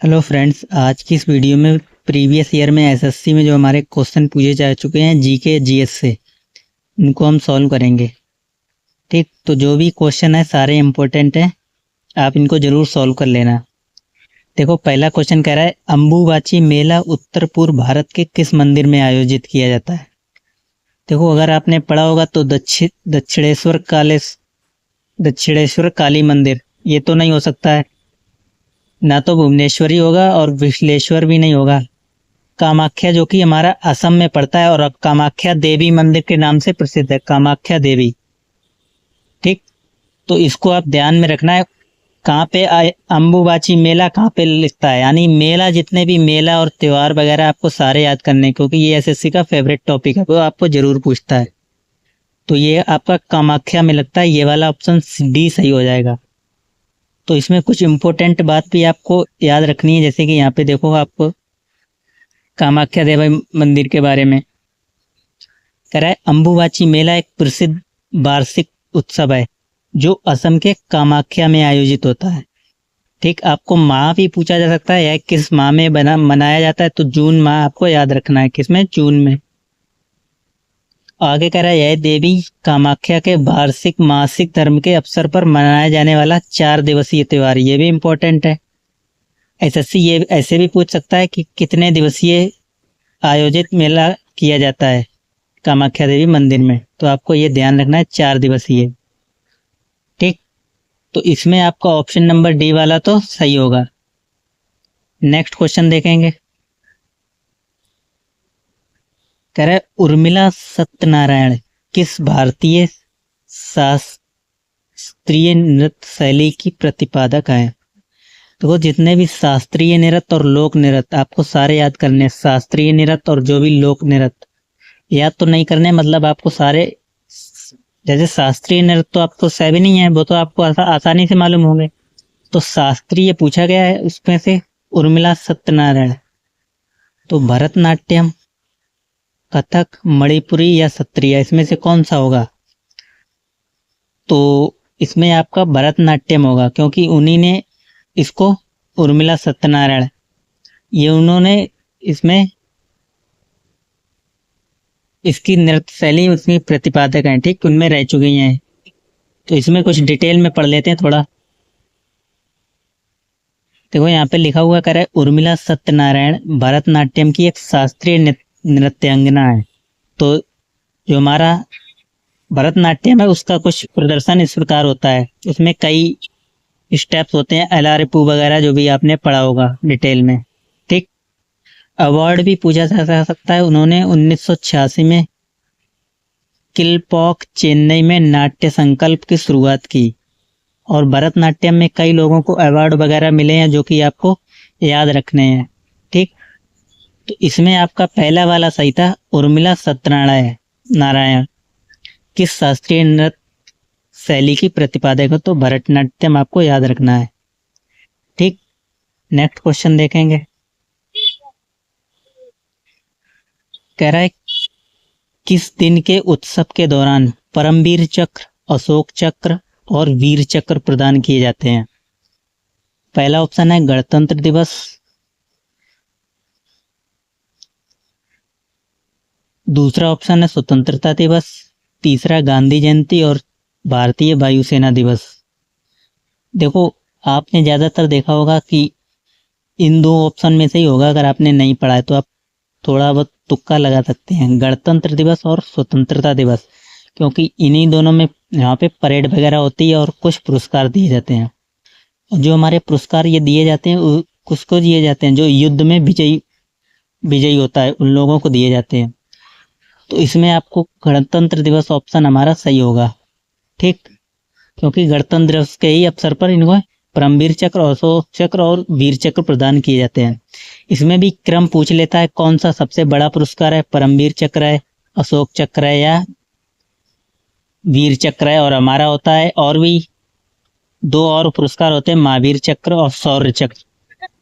Hello friends, आज की इस वीडियो में प्रीवियस ईयर में एसएससी में जो हमारे क्वेश्चन पूछे जा चुके हैं जीके जीएस से, इनको हम सॉल्व करेंगे। ठीक, तो जो भी क्वेश्चन है सारे इम्पोर्टेंट हैं, आप इनको ज़रूर सॉल्व कर लेना। देखो, पहला क्वेश्चन कह रहा है अम्बुबाची मेला उत्तर पूर्व भारत के किस मंदिर में आयोजित किया जाता है। देखो, अगर आपने पढ़ा होगा तो दक्षिणेश्वर काली मंदिर, ये तो नहीं हो सकता है, ना तो भुवनेश्वरी होगा और विश्लेश्वर भी नहीं होगा। कामाख्या, जो कि हमारा असम में पड़ता है और कामाख्या देवी मंदिर के नाम से प्रसिद्ध है, कामाख्या देवी। ठीक, तो इसको आप ध्यान में रखना है। कहाँ पे अम्बुबाची मेला कहाँ पे लिखता है, यानी मेला, जितने भी मेला और त्योहार वगैरह आपको सारे याद करने हैं, क्योंकि ये एसएससी का फेवरेट टॉपिक है, वो आपको जरूर पूछता है। तो ये आपका कामाख्या में लगता है, ये वाला ऑप्शन डी सही हो जाएगा। तो इसमें कुछ इंपॉर्टेंट बात भी आपको याद रखनी है, जैसे कि यहाँ पे देखो, आपको कामाख्या देवी मंदिर के बारे में कह रहा है अम्बुबाची मेला एक प्रसिद्ध वार्षिक उत्सव है जो असम के कामाख्या में आयोजित होता है। ठीक, आपको माह भी पूछा जा सकता है, या किस माह में मनाया जाता है, तो जून माह आपको याद रखना है, किसमें, जून में। आगे कह रहा है यह देवी कामाख्या के वार्षिक मासिक धर्म के अवसर पर मनाया जाने वाला 4 दिवसीय त्योहार, ये भी इम्पोर्टेंट है। एसएससी ये ऐसे भी पूछ सकता है कि कितने दिवसीय आयोजित मेला किया जाता है कामाख्या देवी मंदिर में, तो आपको ये ध्यान रखना है, 4 दिवसीय। ठीक, तो इसमें आपका ऑप्शन नंबर डी वाला तो सही होगा। नेक्स्ट क्वेश्चन देखेंगे। कह रहा है उर्मिला सत्यनारायण किस भारतीय शास्त्रीय नृत्य शैली की प्रतिपादक है। तो जितने भी शास्त्रीय नृत्य और लोक नृत्य आपको सारे याद करने हैं। शास्त्रीय नृत्य और जो भी लोक नृत्य याद तो नहीं करने, मतलब आपको सारे, जैसे शास्त्रीय नृत्य तो आपको सभी नहीं है, वो तो आपको आसानी से मालूम होंगे। तो शास्त्रीय पूछा गया है, उसमें से उर्मिला सत्यनारायण, तो भरतनाट्यम, कथक, मणिपुरी या सत्रिया, इसमें से कौन सा होगा। तो इसमें आपका भरतनाट्यम होगा, क्योंकि उन्हीं ने इसको, उर्मिला सत्यनारायण, ये उन्होंने इसमें इसकी नृत्य शैली उसमें प्रतिपादक हैं। ठीक, उनमें रह चुकी हैं। तो इसमें कुछ डिटेल में पढ़ लेते हैं थोड़ा। देखो, यहाँ पे लिखा हुआ कह रहा है उर्मिला सत्यनारायण भरतनाट्यम की एक शास्त्रीय नृत्यांगना है। तो जो हमारा भरतनाट्यम है उसका कुछ प्रदर्शन इस प्रकार होता है, उसमें कई स्टेप्स होते हैं, एलारिपू वगैरह, जो भी आपने पढ़ा होगा डिटेल में। ठीक, अवार्ड भी पूछा जा सकता है। उन्होंने 1986 में किलपॉक, चेन्नई में नाट्य संकल्प की शुरुआत की, और भरतनाट्यम में कई लोगों को अवार्ड वगैरह मिले हैं, जो कि आपको याद रखने हैं। ठीक, तो इसमें आपका पहला वाला सही था, उर्मिला सत्यनारायण किस शास्त्रीय नृत्य शैली की प्रतिपादक है, तो भरतनाट्यम आपको याद रखना है। ठीक, नेक्स्ट क्वेश्चन देखेंगे। कह रहा है किस दिन के उत्सव के दौरान परमवीर चक्र, अशोक चक्र और वीर चक्र प्रदान किए जाते हैं। पहला ऑप्शन है गणतंत्र दिवस, दूसरा ऑप्शन है स्वतंत्रता दिवस, तीसरा गांधी जयंती और भारतीय वायुसेना दिवस। देखो, आपने ज्यादातर देखा होगा कि इन 2 ऑप्शन में से ही होगा। अगर आपने नहीं पढ़ा है तो आप थोड़ा बहुत तुक्का लगा सकते हैं, गणतंत्र दिवस और स्वतंत्रता दिवस, क्योंकि इन्हीं दोनों में यहाँ पे परेड वगैरह होती है और कुछ पुरस्कार दिए जाते हैं। और जो हमारे पुरस्कार ये दिए जाते हैं, किसको दिए जाते हैं, जो युद्ध में विजयी होता है, उन लोगों को दिए जाते हैं। तो इसमें आपको गणतंत्र दिवस ऑप्शन हमारा सही होगा। ठीक, क्योंकि गणतंत्र दिवस के ही अवसर पर इनको परमवीर चक्र, अशोक चक्र और वीर चक्र प्रदान किए जाते हैं। इसमें भी क्रम पूछ लेता है, कौन सा सबसे बड़ा पुरस्कार है, परमवीर चक्र है, अशोक चक्र है या वीर चक्र है। और हमारा होता है, और भी 2 और पुरस्कार होते हैं, महावीर चक्र और शौर्य चक्र,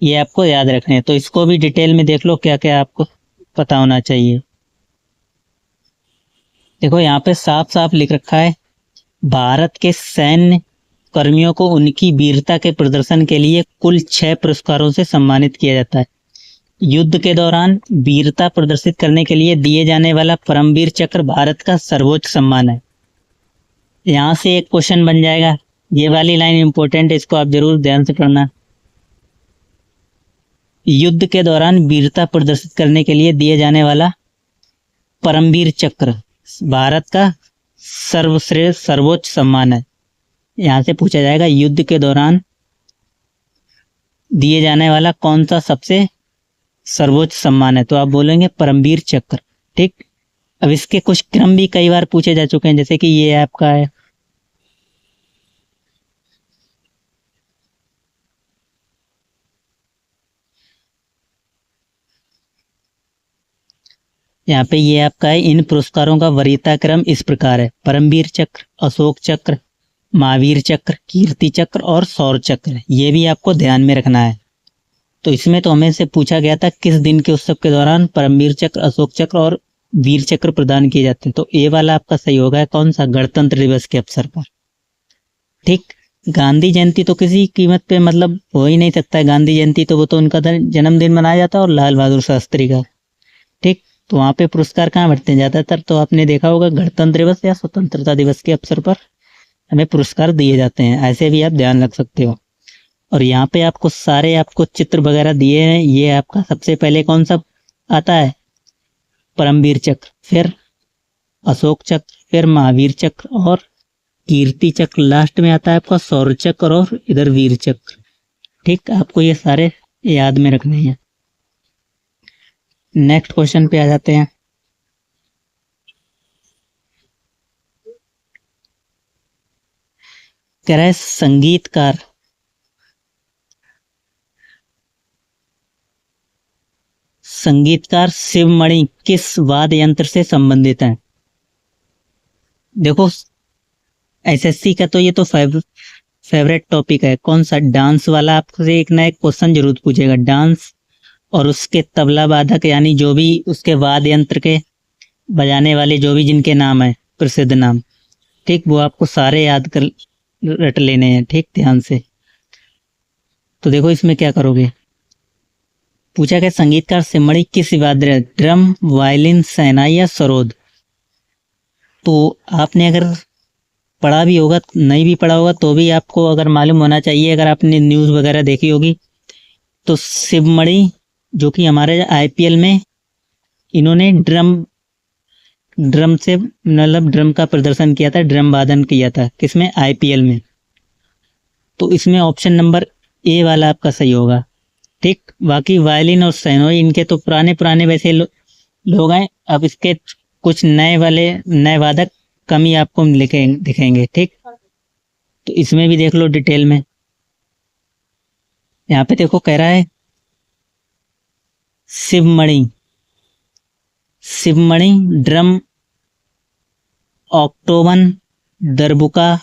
ये आपको याद रखने हैं। तो इसको भी डिटेल में देख लो, क्या क्या आपको पता होना चाहिए। देखो, यहाँ पे साफ साफ लिख रखा है भारत के सैन्य कर्मियों को उनकी वीरता के प्रदर्शन के लिए कुल 6 पुरस्कारों से सम्मानित किया जाता है। युद्ध के दौरान वीरता प्रदर्शित करने के लिए दिए जाने वाला परमवीर चक्र भारत का सर्वोच्च सम्मान है। यहाँ से एक क्वेश्चन बन जाएगा, ये वाली लाइन इंपॉर्टेंट है, इसको आप जरूर ध्यान से पढ़ना। युद्ध के दौरान वीरता प्रदर्शित करने के लिए दिए जाने वाला परमवीर चक्र भारत का सर्वश्रेष्ठ सर्वोच्च सम्मान है। यहाँ से पूछा जाएगा युद्ध के दौरान दिए जाने वाला कौन सा सबसे सर्वोच्च सम्मान है, तो आप बोलेंगे परमवीर चक्र। ठीक, अब इसके कुछ क्रम भी कई बार पूछे जा चुके हैं, जैसे कि ये आपका है यहाँ पे, ये आपका है इन पुरस्कारों का वरीयता क्रम इस प्रकार है: परमवीर चक्र, अशोक चक्र, महावीर चक्र, कीर्ति चक्र और शौर्य चक्र। ये भी आपको ध्यान में रखना है। तो इसमें तो हमें से पूछा गया था किस दिन के उत्सव के दौरान परमवीर चक्र, अशोक चक्र और वीर चक्र प्रदान किए जाते हैं, तो ये वाला आपका सही होगा। कौन सा? गणतंत्र दिवस के अवसर पर। ठीक, गांधी जयंती तो किसी कीमत पे मतलब हो ही नहीं सकता है। गांधी जयंती तो वो तो उनका जन्मदिन मनाया जाता है और लाल बहादुर शास्त्री का। ठीक, तो वहाँ पे पुरस्कार कहाँ बढ़ते हैं ज़्यादातर? तो आपने देखा होगा गणतंत्र दिवस या स्वतंत्रता दिवस के अवसर पर हमें पुरस्कार दिए जाते हैं। ऐसे भी आप ध्यान रख सकते हो। और यहाँ पे आपको सारे आपको चित्र वगैरह दिए हैं। ये आपका सबसे पहले कौन सा आता है? परमवीर चक्र, फिर अशोक चक्र, फिर महावीर चक्र और कीर्ति चक्र, लास्ट में आता है आपका शौर्य चक्र और इधर वीर चक्र। ठीक, आपको ये सारे याद में रखने हैं। नेक्स्ट क्वेश्चन पे आ जाते हैं। कह रहा है संगीतकार शिवमणि किस वाद्य यंत्र से संबंधित है? देखो, एसएससी का तो ये तो फेवरेट टॉपिक है। कौन सा? डांस वाला आपसे एक ना एक क्वेश्चन जरूर पूछेगा। डांस और उसके तबला वादक यानी जो भी उसके वाद्य यंत्र के बजाने वाले जो भी जिनके नाम है, प्रसिद्ध नाम, ठीक, वो आपको सारे याद कर रट लेने हैं। ठीक, ध्यान से। तो देखो इसमें क्या करोगे, पूछा गया संगीतकार शिवमणि किस वाद्य, ड्रम, वायलिन, शहनाई या सरोद। तो आपने अगर पढ़ा भी होगा, नहीं भी पढ़ा होगा, तो भी आपको अगर मालूम होना चाहिए। अगर आपने न्यूज़ वगैरह देखी होगी तो शिवमणि जो कि हमारे आईपीएल में इन्होंने ड्रम से मतलब ड्रम का प्रदर्शन किया था, ड्रम वादन किया था। किसमें? आईपीएल में। तो इसमें ऑप्शन नंबर ए वाला आपका सही होगा। ठीक, बाकी वायलिन और शहनाई इनके तो पुराने वैसे लोग हैं। अब इसके कुछ नए वादक कम ही आपको दिखेंगे। ठीक, तो इसमें भी देख लो डिटेल में। यहाँ पे देखो कह रहा है शिवमणि ड्रम, ऑक्टोवन, दरबुका,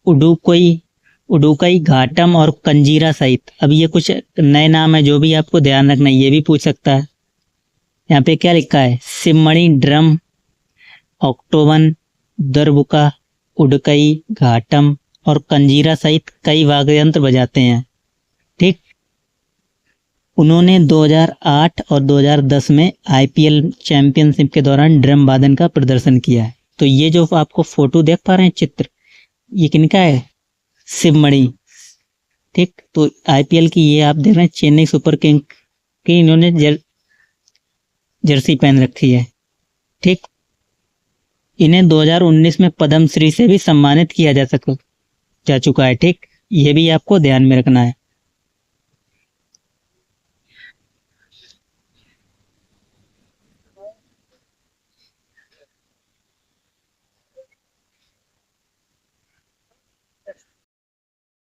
उडुकई, घाटम और कंजीरा सहित। अब ये कुछ नए नाम है जो भी आपको ध्यान रखना है, ये भी पूछ सकता है। यहाँ पे क्या लिखा है? शिवमणि ड्रम, ऑक्टोवन, दरबुका, उडुकई, घाटम और कंजीरा सहित कई वाद्य यंत्र बजाते हैं। ठीक, उन्होंने 2008 और 2010 में आईपीएल चैंपियनशिप के दौरान ड्रम वादन का प्रदर्शन किया है। तो ये जो आपको फोटो देख पा रहे हैं, चित्र, ये किनका है? शिवमणि। ठीक, तो आईपीएल की ये आप देख रहे हैं चेन्नई सुपर किंग की इन्होंने जर्सी पहन रखी है। ठीक, इन्हें 2019 में पद्मश्री से भी सम्मानित किया जा चुका है। ठीक, ये भी आपको ध्यान में रखना है।